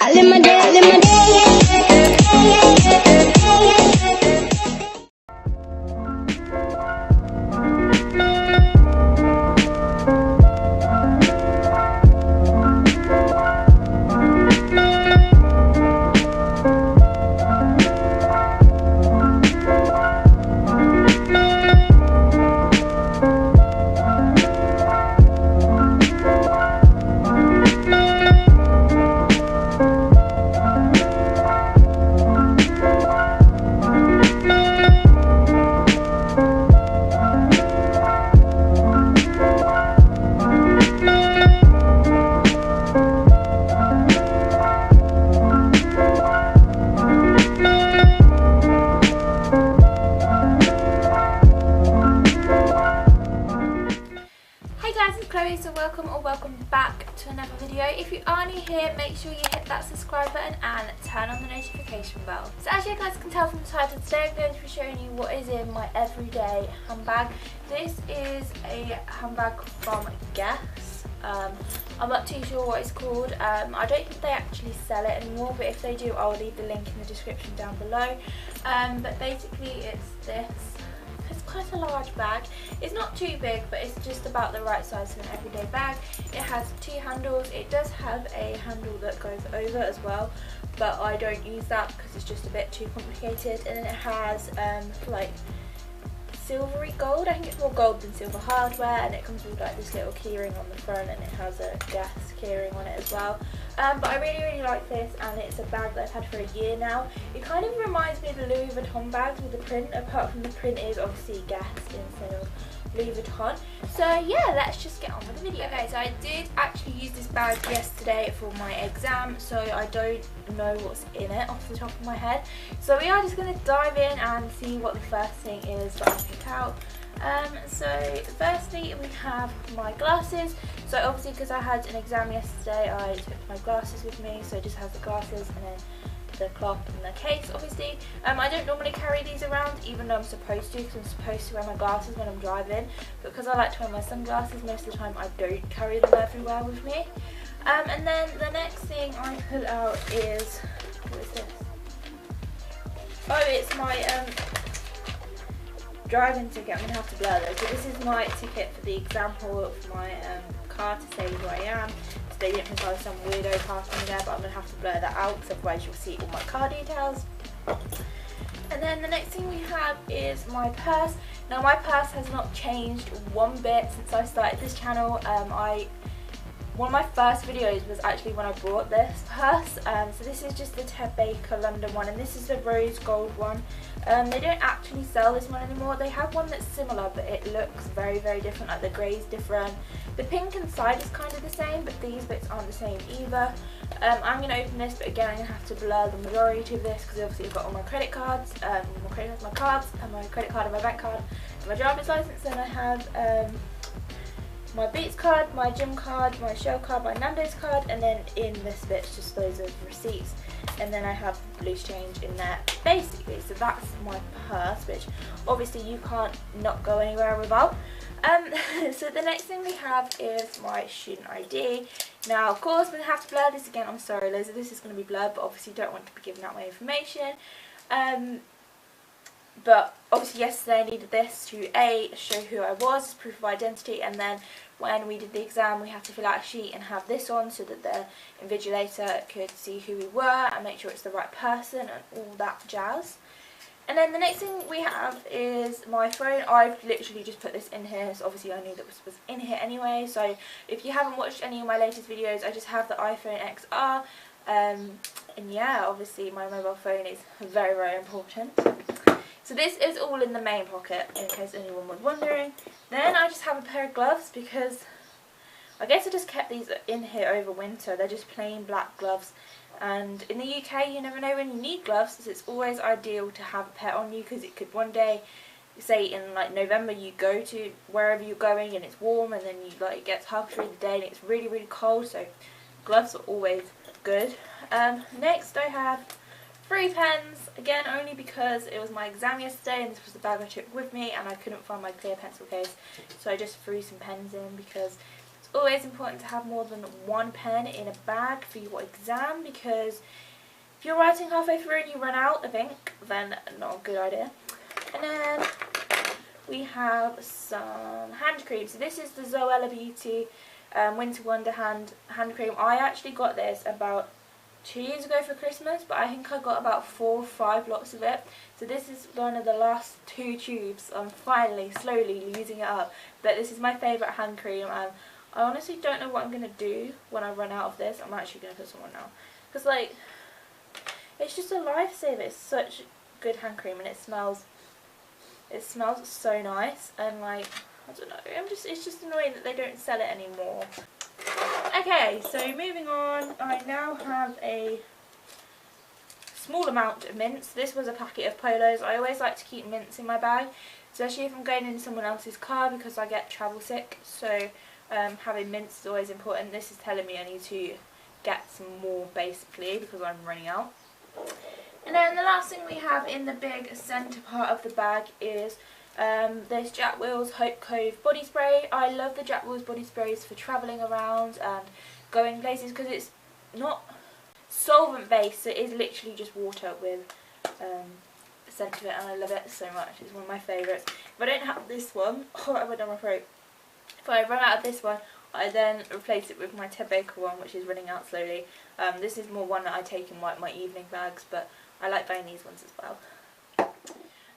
I live my day, I live my So welcome back to another video. If you are new here, make sure you hit that subscribe button and turn on the notification bell. So as you guys can tell from the title, today I'm going to be showing you what is in my everyday handbag. This is a handbag from Guess. I'm not too sure what it's called. I don't think they actually sell it anymore, but if they do, I'll leave the link in the description down below. But basically it's this. It's quite a large bag. It's not too big, but it's just about the right size for an everyday bag. It has two handles. It does have a handle that goes over as well, but I don't use that because it's just a bit too complicated. And then it has like silvery gold. I think it's more gold than silver hardware, and it comes with like this little keyring on the front, and it has a Guess keyring on it as well. But I really like this, and it's a bag that I've had for a year now. It kind of reminds me of the Louis Vuitton bags with the print, apart from the print is obviously Guess instead of Louis Vuitton. So yeah, let's just get on with the video. Okay, so I did actually use this bag yesterday for my exam, so I don't know what's in it off the top of my head. So we are just going to dive in and see what the first thing is that I pick out. So firstly we have my glasses. So obviously because I had an exam yesterday, I took my glasses with me, so it just has the glasses and then the cloth and the case obviously. I don't normally carry these around, even though I'm supposed to, because I'm supposed to wear my glasses when I'm driving, but because I like to wear my sunglasses most of the time, I don't carry them everywhere with me. And then the next thing I pull out is, what is this? Oh, it's my driving ticket. I'm going to have to blur those. So this is my ticket for the exam hall of my car to say who I am. So they didn't think I was some weirdo parking there, but I'm going to have to blur that out because otherwise you'll see all my car details. And then the next thing we have is my purse. Now my purse has not changed one bit since I started this channel. One of my first videos was actually when I bought this purse. So this is just the Ted Baker London one, and this is the rose gold one. They don't actually sell this one anymore. They have one that's similar, but it looks very different. Like the grey is different. The pink inside is kind of the same, but these bits aren't the same either. I'm going to open this, but again I'm going to have to blur the majority of this because obviously I've got all my credit cards, my cards, and my credit card and my bank card, and my driver's license. Then I have my Beats card, my gym card, my Shell card, my Nando's card, and then in this bit's just loads of receipts. And then I have loose change in there basically. So that's my purse, which obviously you can't not go anywhere without. So the next thing we have is my student ID. Now of course we're going to have to blur this again. I'm sorry, loads of this is going to be blurred, but obviously don't want to be giving out my information. But obviously yesterday I needed this to show who I was as proof of identity, and then when we did the exam we had to fill out a sheet and have this on so that the invigilator could see who we were and make sure it's the right person and all that jazz. And then the next thing we have is my phone. I've literally just put this in here, so obviously I knew that this was in here anyway. So if you haven't watched any of my latest videos, I just have the iPhone XR. And yeah, obviously my mobile phone is very important. So this is all in the main pocket, in case anyone was wondering. Then I just have a pair of gloves because I guess I just kept these in here over winter. They're just plain black gloves. And in the UK you never know when you need gloves, so it's always ideal to have a pair on you, because it could one day, say in like November, you go to wherever you're going and it's warm, and then you like it gets half through the day and it's really cold, so gloves are always good. Next I have 3 pens, again only because it was my exam yesterday and this was the bag I took with me and I couldn't find my clear pencil case, so I just threw some pens in because it's always important to have more than one pen in a bag for your exam, because if you're writing halfway through and you run out of ink, then not a good idea. And then we have some hand cream. So this is the Zoella Beauty Winter Wonder hand cream. I actually got this about 2 years ago for Christmas, but I think I got about 4 or 5 lots of it. So this is one of the last 2 tubes. I'm finally slowly using it up, but this is my favourite hand cream, and I honestly don't know what I'm going to do when I run out of this. I'm actually going to put some on now, because like, it's just a lifesaver. It's such good hand cream, and it smells so nice, and like, I don't know, it's just annoying that they don't sell it anymore. Okay, so moving on, I now have a small amount of mints. This was a packet of Polos. I always like to keep mints in my bag, especially if I'm going in someone else's car, because I get travel sick, so having mints is always important. This is telling me I need to get some more, basically, because I'm running out. And then the last thing we have in the big centre part of the bag is this Jack Wills Hope Cove body spray. I love the Jack Wills body sprays for travelling around and going places, because it's not solvent based, so it is literally just water with a scent to it, and I love it so much. It's one of my favourites. If I don't have this one, oh, I went down my throat. If I run out of this one, I then replace it with my Ted Baker one, which is running out slowly. This is more one that I take in like my evening bags, but I like buying these ones as well.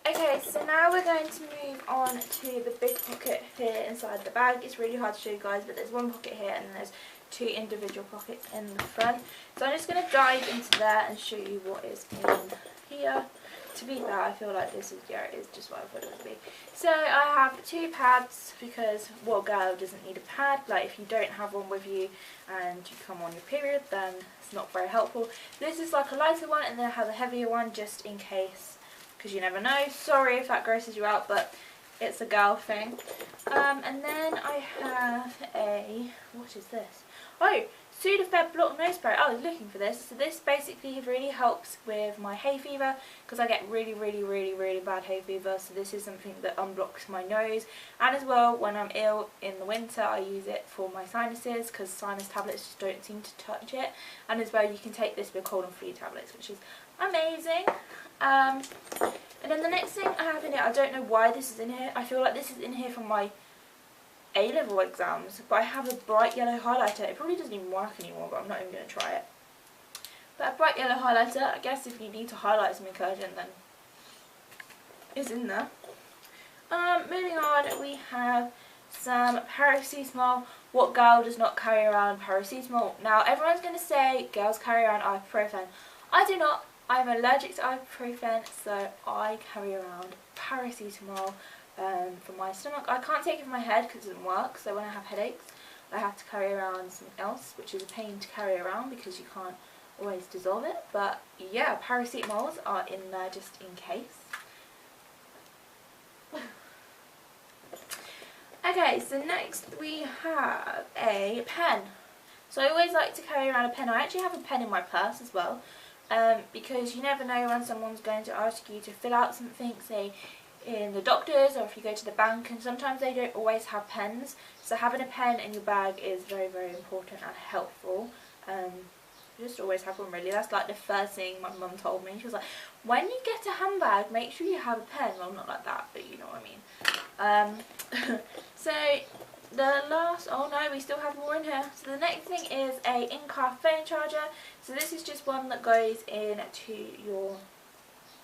Okay, so now we're going to move on to the big pocket here inside the bag. It's really hard to show you guys, but there's one pocket here and there's 2 individual pockets in the front. So I'm just going to dive into there and show you what is in here. To be fair, I feel like this is, yeah, it is just what I thought it would be. So I have 2 pads, because what girl doesn't need a pad? Like, if you don't have one with you and you come on your period, then it's not very helpful. This is like a lighter one, and then I have a heavier one just in case, because you never know. Sorry if that grosses you out, but it's a girl thing. And then I have a, what is this? Oh, Sudafed Block Nose Spray. I was looking for this. So this basically really helps with my hay fever, because I get really bad hay fever. So this is something that unblocks my nose. And as well, when I'm ill in the winter, I use it for my sinuses, because sinus tablets just don't seem to touch it. And as well, you can take this with cold and flu tablets, which is amazing. And then the next thing I have in here, I don't know why this is in here. I feel like this is in here from my A-level exams, but I have a bright yellow highlighter. It probably doesn't even work anymore, but I'm not even going to try it. But a bright yellow highlighter, I guess if you need to highlight some incursion, then it's in there. Moving on, we have some paracetamol. What girl does not carry around paracetamol? Now, everyone's going to say girls carry around ibuprofen. I do not. I'm allergic to ibuprofen, so I carry around paracetamol for my stomach. I can't take it for my head because it doesn't work, so when I have headaches I have to carry around something else, which is a pain to carry around because you can't always dissolve it. But yeah, paracetamols are in there just in case. Okay, so next we have a pen. So I always like to carry around a pen. I actually have a pen in my purse as well, because you never know when someone's going to ask you to fill out something, say in the doctors, or if you go to the bank, and sometimes they don't always have pens. So having a pen in your bag is very important and helpful. Just always have one, really. That's like the first thing my mum told me. She was like, when you get a handbag, make sure you have a pen. Well, not like that, but you know what I mean. So the last, oh no, we still have more in here. So the next thing is a in-car phone charger. So this is just one that goes into your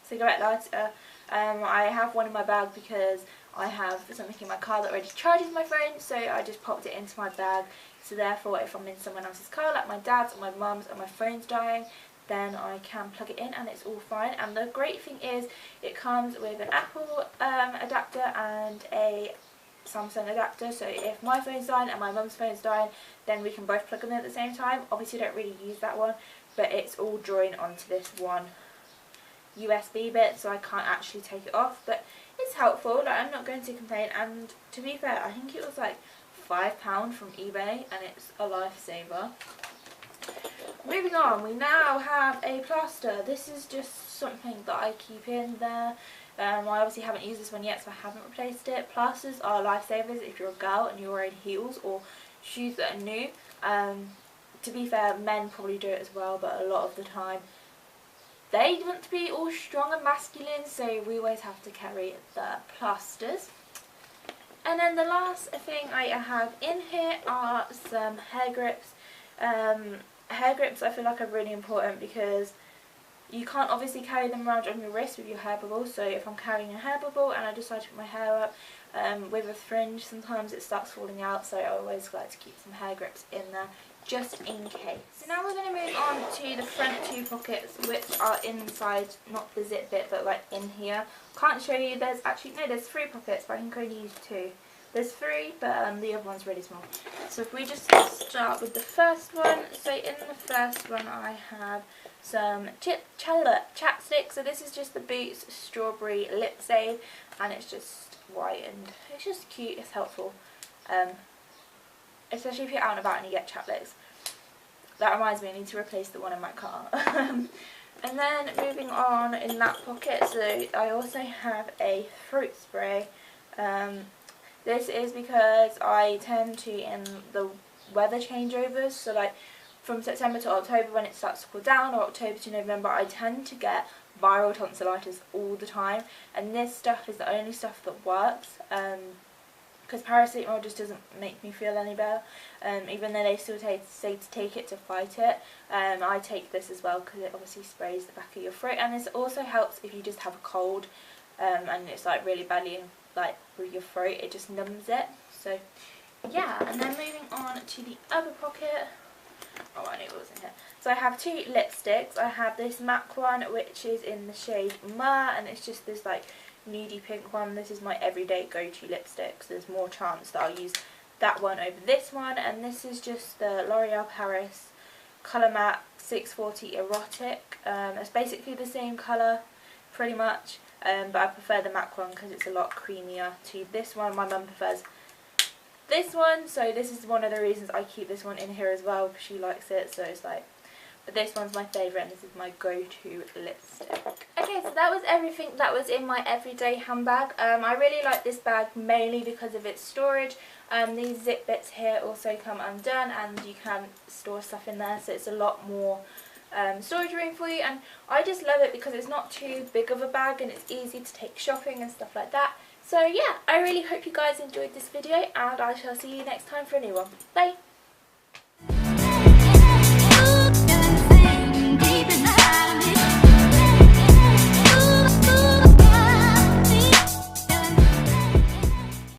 cigarette lighter. I have one in my bag because I have something in my car that already charges my phone, so I just popped it into my bag. So therefore, if I'm in someone else's car, like my dad's or my mum's, and my phone's dying, then I can plug it in and it's all fine. And the great thing is it comes with an Apple adapter and a Samsung adapter, so if my phone's dying and my mum's phone's dying, then we can both plug them in at the same time. Obviously I don't really use that one, but it's all joined onto this one USB bit, so I can't actually take it off, but it's helpful. Like, I'm not going to complain, and to be fair, I think it was like £5 from eBay, and it's a lifesaver. Moving on, we now have a plaster. This is just something that I keep in there. I obviously haven't used this one yet, so I haven't replaced it. Plasters are lifesavers if you're a girl and you're wearing heels, or shoes that are new. To be fair, men probably do it as well, but a lot of the time they want to be all strong and masculine, so we always have to carry the plasters. And then the last thing I have in here are some hair grips. Hair grips I feel like are really important because you can't obviously carry them around on your wrist with your hair bubble. So if I'm carrying a hair bubble and I decide to put my hair up with a fringe, sometimes it starts falling out, so I always like to keep some hair grips in there just in case. So now we're going to move on to the front two pockets, which are inside, not the zip bit, but like in here. Can't show you, there's actually, no, there's 3 pockets, but I can only use 2. There's 3, but the other one's really small. So if we just start with the first one, so in the first one I have some chapstick. So this is just the Boots Strawberry Lipstick, and it's just white and it's just cute, it's helpful. Especially if you're out and about and you get chapped lips. That reminds me, I need to replace the one in my car. And then moving on in that pocket, so I also have a fruit spray. This is because I tend to, in the weather changeovers, so like from September to October when it starts to cool down, or October to November, I tend to get viral tonsillitis all the time, and this stuff is the only stuff that works, because paracetamol just doesn't make me feel any better, even though they still say to take it to fight it. I take this as well because it obviously sprays the back of your throat, and this also helps if you just have a cold and it's like really badly in, like through your throat, it just numbs it. So yeah, and then moving on to the other pocket. Oh, I knew it was in here. So I have 2 lipsticks. I have this MAC one, which is in the shade Myrrh, and it's just this like nudie pink one. This is my everyday go-to lipstick, so there's more chance that I'll use that one over this one. And this is just the L'Oreal Paris Colour Matte 640 Erotic. It's basically the same colour pretty much, but I prefer the MAC one because it's a lot creamier to this one. My mum prefers this one, so this is one of the reasons I keep this one in here as well, because she likes it. So it's like, but this one's my favourite, and this is my go-to lipstick. Okay, so that was everything that was in my everyday handbag. I really like this bag mainly because of its storage. These zip bits here also come undone, and you can store stuff in there, so it's a lot more storage room for you. And I just love it because it's not too big of a bag, and it's easy to take shopping and stuff like that. So yeah, I really hope you guys enjoyed this video, and I shall see you next time for a new one. Bye!